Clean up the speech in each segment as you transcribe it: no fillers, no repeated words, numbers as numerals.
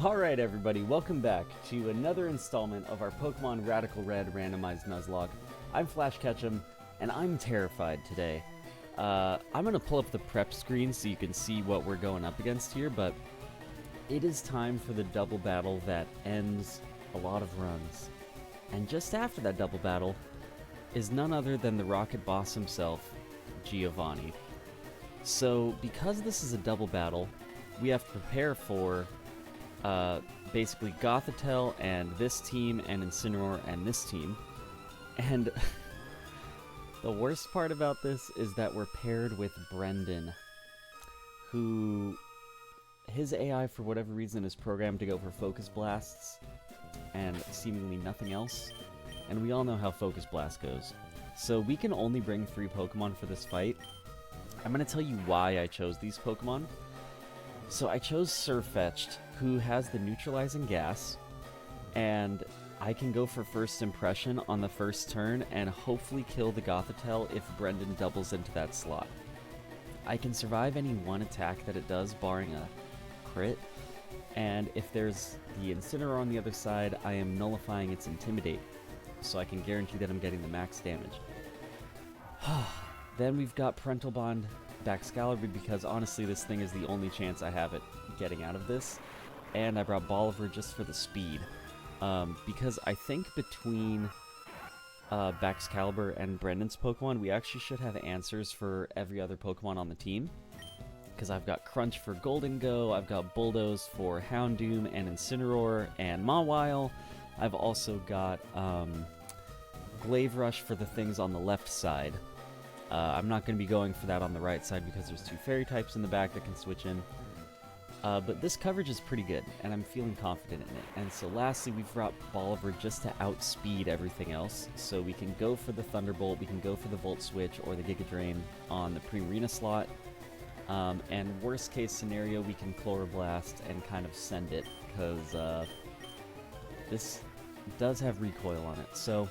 Alright everybody, welcome back to another installment of our Pokemon Radical Red Randomized Nuzlocke. I'm Flash Ketchum, and I'm terrified today. I'm gonna pull up the prep screen so you can see what we're going up against here, but it is time for the double battle that ends a lot of runs. And just after that double battle is none other than the Rocket Boss himself, Giovanni. So, because this is a double battle, we have to prepare for basically Gothitelle and this team and Incineroar and this team. And the worst part about this is that we're paired with Brendan, who his AI for whatever reason is programmed to go for Focus Blasts and seemingly nothing else. And we all know how Focus Blast goes. So we can only bring 3 Pokemon for this fight. I'm going to tell you why I chose these Pokemon. So I chose Sirfetch'd, who has the neutralizing gas, and I can go for first impression on the first turn and hopefully kill the Gothitelle if Brendan doubles into that slot. I can survive any one attack that it does, barring a crit, and if there's the Incineroar on the other side, I am nullifying its Intimidate, so I can guarantee that I'm getting the max damage. Then we've got Parental Bond Baxcalibur, because honestly this thing is the only chance I have at getting out of this. And I brought Bolivar just for the speed. Because I think between Baxcalibur and Brendan's Pokemon, we actually should have answers for every other Pokemon on the team. Because I've got Crunch for Golden Go, I've got Bulldoze for Houndoom and Incineroar and Mawile. I've also got Glaive Rush for the things on the left side. I'm not going to be going for that on the right side because there's 2 fairy types in the back that can switch in. But this coverage is pretty good, and I'm feeling confident in it. And so lastly, we've brought Bolivar just to outspeed everything else. So we can go for the Thunderbolt, we can go for the Volt Switch or the Giga Drain on the Primarina slot. And worst case scenario, we can Chloroblast and kind of send it, because this does have recoil on it. So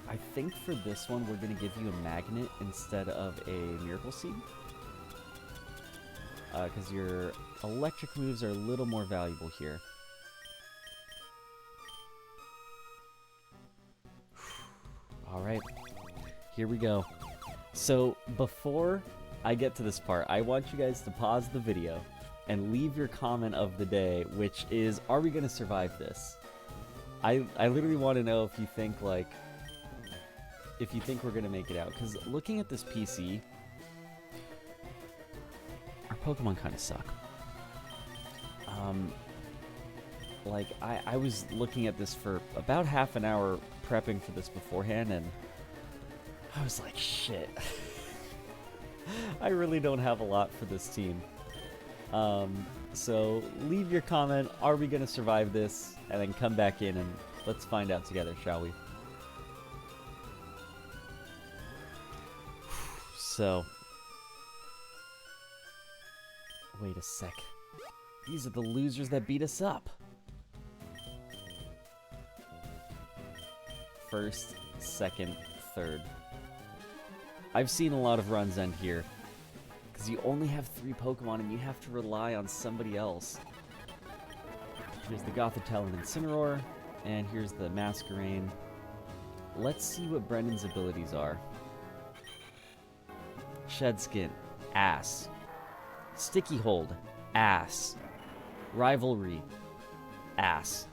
I think for this one, we're going to give you a Magnet instead of a Miracle Seed. Because your electric moves are a little more valuable here. Alright, here we go. So, before I get to this part, I want you guys to pause the video and leave your comment of the day, which is, are we going to survive this? I literally want to know if you think, like, if you think we're going to make it out. Because looking at this PC, our Pokemon kind of suck. Like, I was looking at this for about half an hour prepping for this beforehand, and I was like, shit. I really don't have a lot for this team. So leave your comment, are we going to survive this? And then come back in and let's find out together, shall we? So, wait a sec. These are the losers that beat us up. First, second, third. I've seen a lot of runs end here, because you only have 3 Pokemon and you have to rely on somebody else. Here's the Gothitelle and Incineroar, and here's the Masquerain. Let's see what Brendan's abilities are. Shed Skin, ass. Sticky Hold, ass. Rivalry, ass.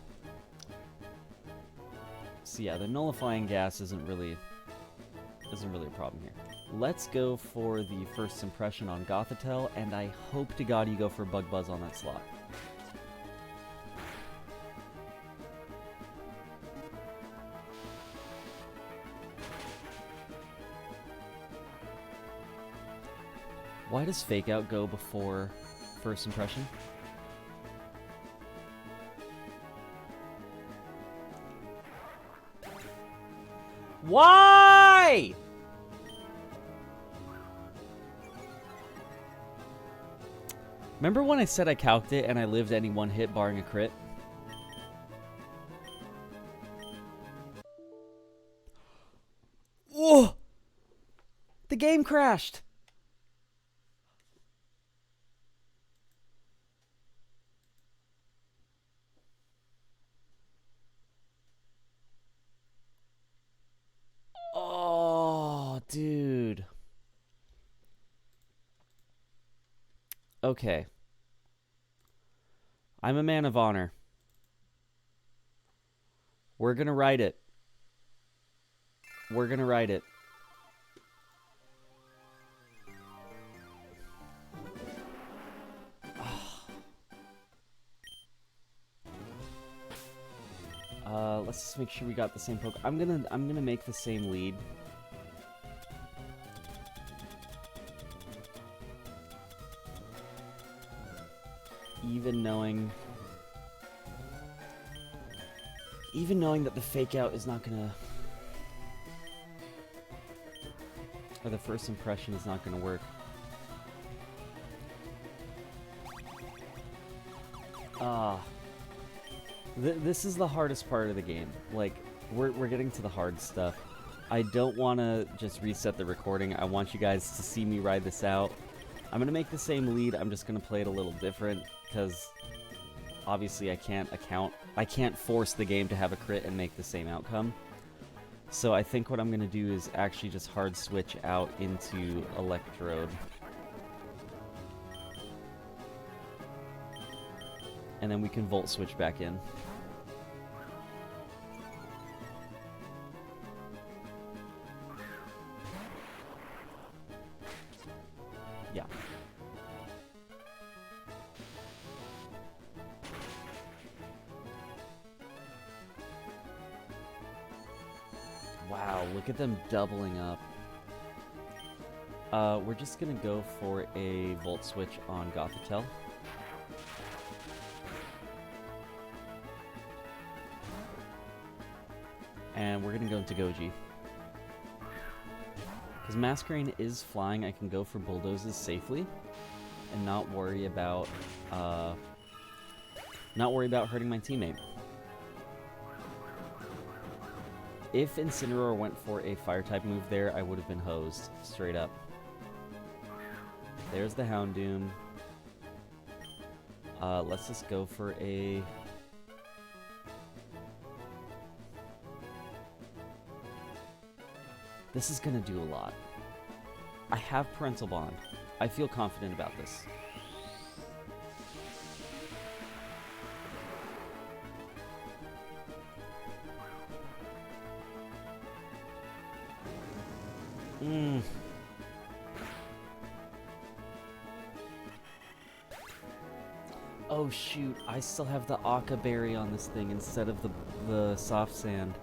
So yeah, the nullifying gas isn't really a problem here. Let's go for the first impression on Gothitelle, and I hope to God you go for Bug Buzz on that slot. Why does Fake Out go before first impression? Why? Remember when I said I calced it and I lived any one hit barring a crit? Oh! The game crashed! Okay. I'm a man of honor. We're gonna write it. We're gonna write it. Let's just make sure we got the same poke. I'm gonna make the same lead. Even knowing that the fake out is not gonna, or the first impression is not gonna work. This is the hardest part of the game. Like, we're getting to the hard stuff. I don't want to just reset the recording. I want you guys to see me ride this out. I'm going to make the same lead. I'm just going to play it a little different because obviously I can't force the game to have a crit and make the same outcome. So I think what I'm going to do is actually just hard switch out into Electrode. And then we can Volt switch back in. Yeah. Wow, look at them doubling up. We're just gonna go for a Volt switch on Gothitelle. And we're gonna go into Goji. Because Masquerain is flying, I can go for Bulldozes safely and not worry about hurting my teammate. If Incineroar went for a Fire-type move there, I would have been hosed, straight up. There's the Houndoom. Let's just go for a... This is gonna do a lot. I have Parental Bond. I feel confident about this. Oh shoot, I still have the Akka Berry on this thing instead of the Soft Sand.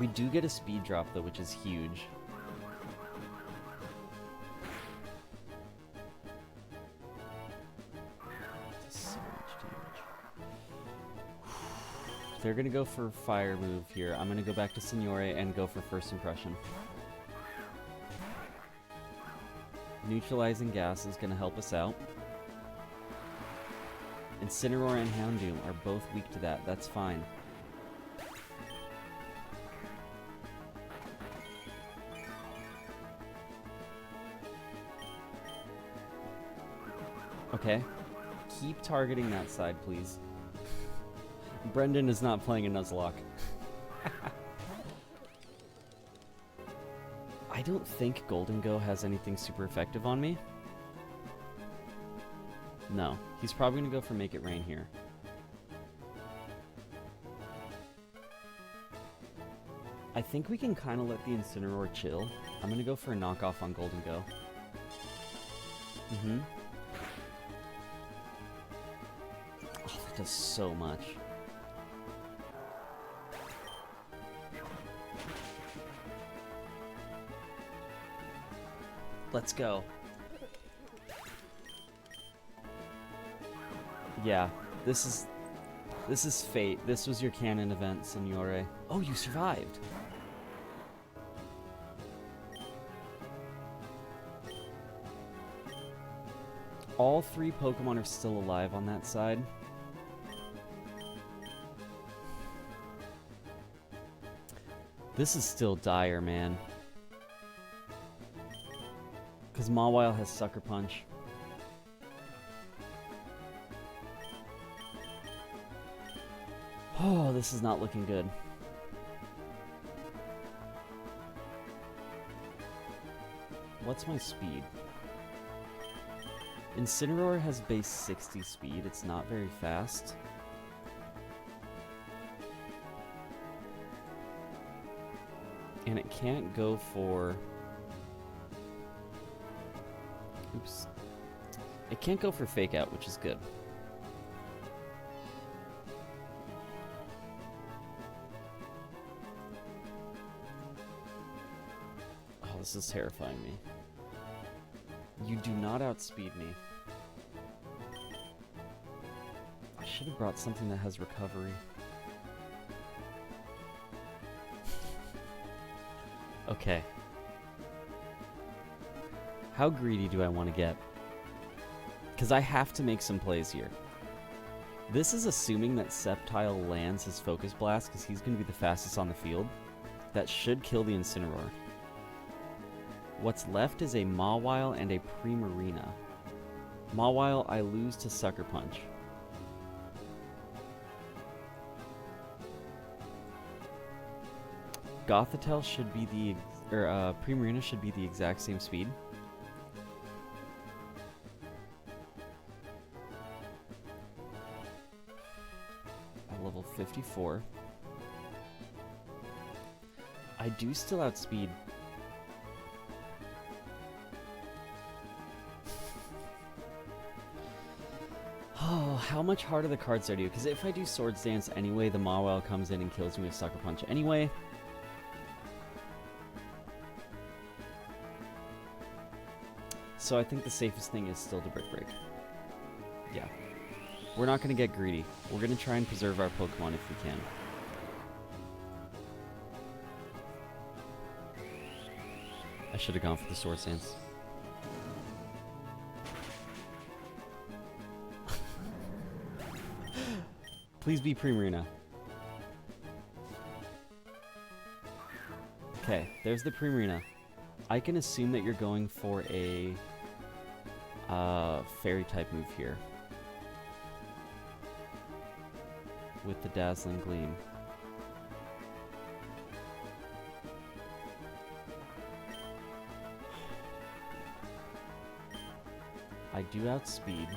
We do get a speed drop though, which is huge. So much damage. They're gonna go for Fire move here. I'm gonna go back to Signore and go for First Impression. Neutralizing Gas is gonna help us out. Incineroar and Houndoom are both weak to that. That's fine. Okay. Keep targeting that side, please. Brendan is not playing a Nuzlocke. I don't think Golden Go has anything super effective on me. No. He's probably going to go for Make It Rain here. I think we can kind of let the Incineroar chill. I'm going to go for a knockoff on Golden Go. Oh, that does so much. Let's go. Yeah, this is fate. This was your canon event, Signore. Oh, you survived. All three Pokemon are still alive on that side. This is still dire, man. Because Mawile has Sucker Punch. Oh, this is not looking good. What's my speed? Incineroar has base 60 speed. It's not very fast. And it can't go for... Oops. It can't go for Fake Out, which is good. Oh, this is terrifying me. You do not outspeed me. I should have brought something that has recovery. Okay. How greedy do I want to get? Because I have to make some plays here. This is assuming that Sceptile lands his Focus Blast because he's going to be the fastest on the field. That should kill the Incineroar. What's left is a Mawile and a Primarina. Mawile, I lose to Sucker Punch. Gothitelle should be the... Primarina should be the exact same speed. At level 54. I do still outspeed. Oh, how much harder the cards are to you? Because if I do Swords Dance anyway, the Mawile comes in and kills me with Sucker Punch anyway. So I think the safest thing is still to Brick Break. Yeah. We're not going to get greedy. We're going to try and preserve our Pokemon if we can. I should have gone for the Swords Dance. Please be Primarina. Okay, there's the Primarina. I can assume that you're going for a Fairy type move here. With the Dazzling Gleam. I do outspeed.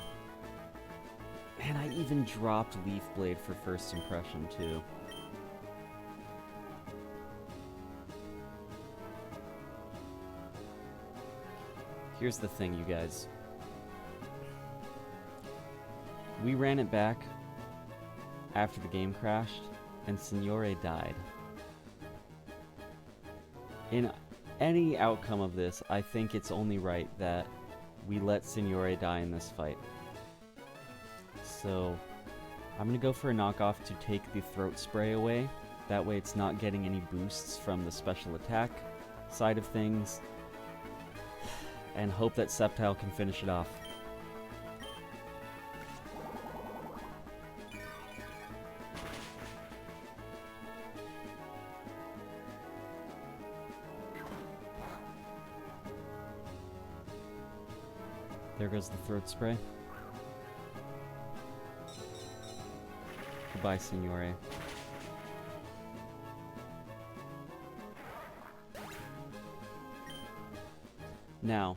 And I even dropped Leaf Blade for first impression, too. Here's the thing, you guys. We ran it back after the game crashed, and Signore died. In any outcome of this, I think it's only right that we let Signore die in this fight. So, I'm going to go for a knockoff to take the Throat Spray away. That way it's not getting any boosts from the special attack side of things. And hope that Sceptile can finish it off. There goes the Throat Spray. Goodbye, Signore. Now,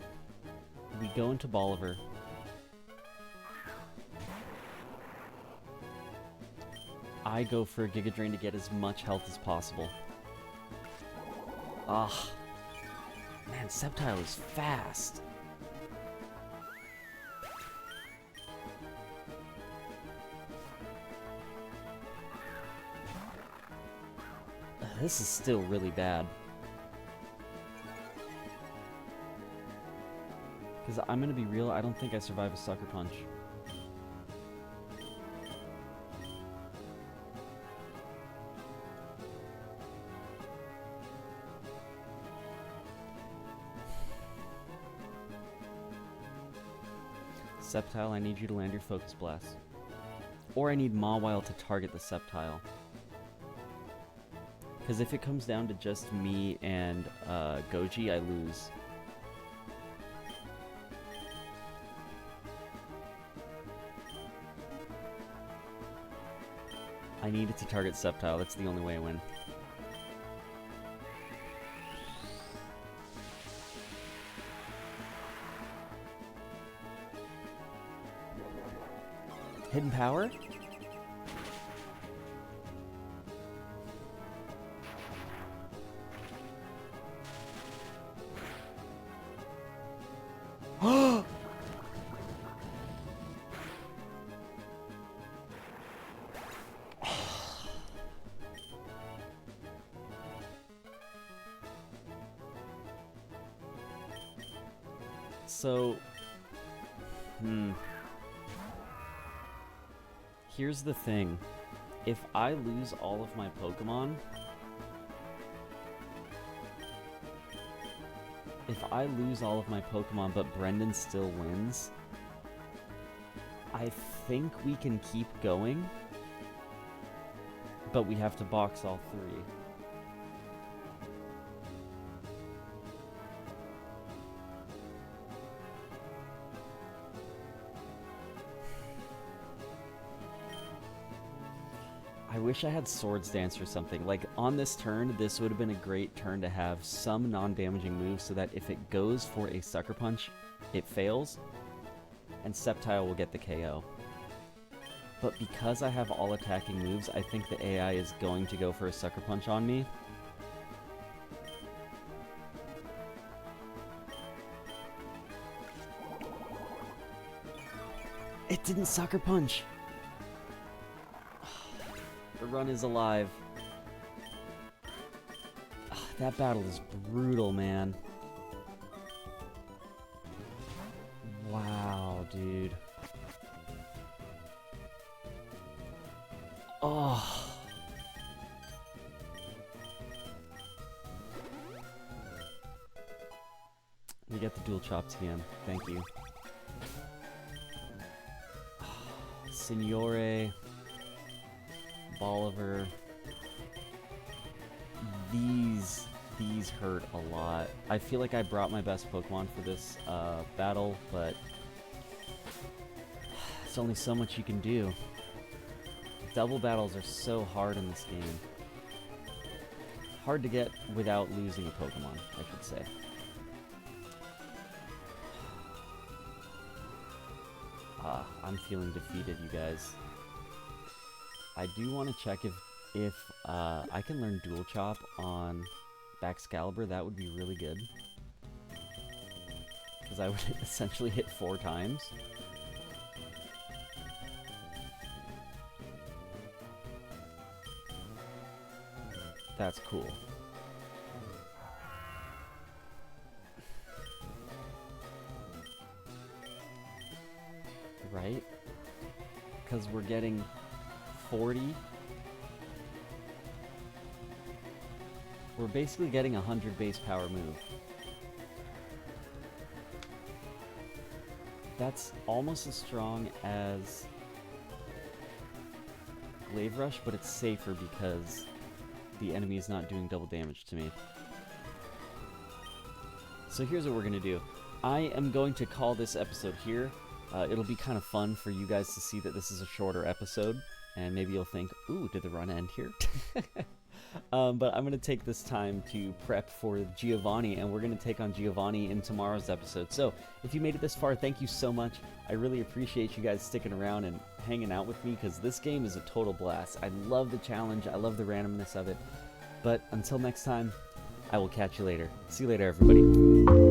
we go into Bolivar. I go for a Giga Drain to get as much health as possible. Ah, man, Sceptile is fast. This is still really bad. Because I'm going to be real, I don't think I survive a Sucker Punch. Sceptile, I need you to land your Focus Blast. Or I need Mawile to target the Sceptile. Because if it comes down to just me and Goji, I lose. I need it to target Sceptile. That's the only way I win. Hidden power? So, here's the thing. If I lose all of my Pokemon, but Brendan still wins, I think we can keep going, but we have to box all 3. I wish I had Swords Dance or something. Like, on this turn, this would have been a great turn to have some non-damaging moves so that if it goes for a Sucker Punch, it fails, and Sceptile will get the KO. But because I have all attacking moves, I think the AI is going to go for a Sucker Punch on me. It didn't Sucker Punch! The run is alive. That battle is brutal, man. Wow, dude. Oh. We get the dual chop TM. Thank you. Signore. Bolivar. These hurt a lot. I feel like I brought my best Pokemon for this battle, but there's only so much you can do. Double battles are so hard in this game. Hard to get without losing a Pokemon, I should say. I'm feeling defeated, you guys. I do want to check if I can learn Dual Chop on Baxcalibur. That would be really good. Because I would essentially hit 4 times. That's cool. Right? Because we're getting 40. We're basically getting a 100 base power move. That's almost as strong as Glaive Rush, but it's safer because the enemy is not doing double damage to me. So here's what we're going to do. I am going to call this episode here. It'll be kind of fun for you guys to see that this is a shorter episode, and maybe you'll think, ooh, did the run end here? But I'm going to take this time to prep for Giovanni, and we're going to take on Giovanni in tomorrow's episode. So if you made it this far, thank you so much. I really appreciate you guys sticking around and hanging out with me, because this game is a total blast. I love the challenge. I love the randomness of it. But until next time, I will catch you later. See you later, everybody.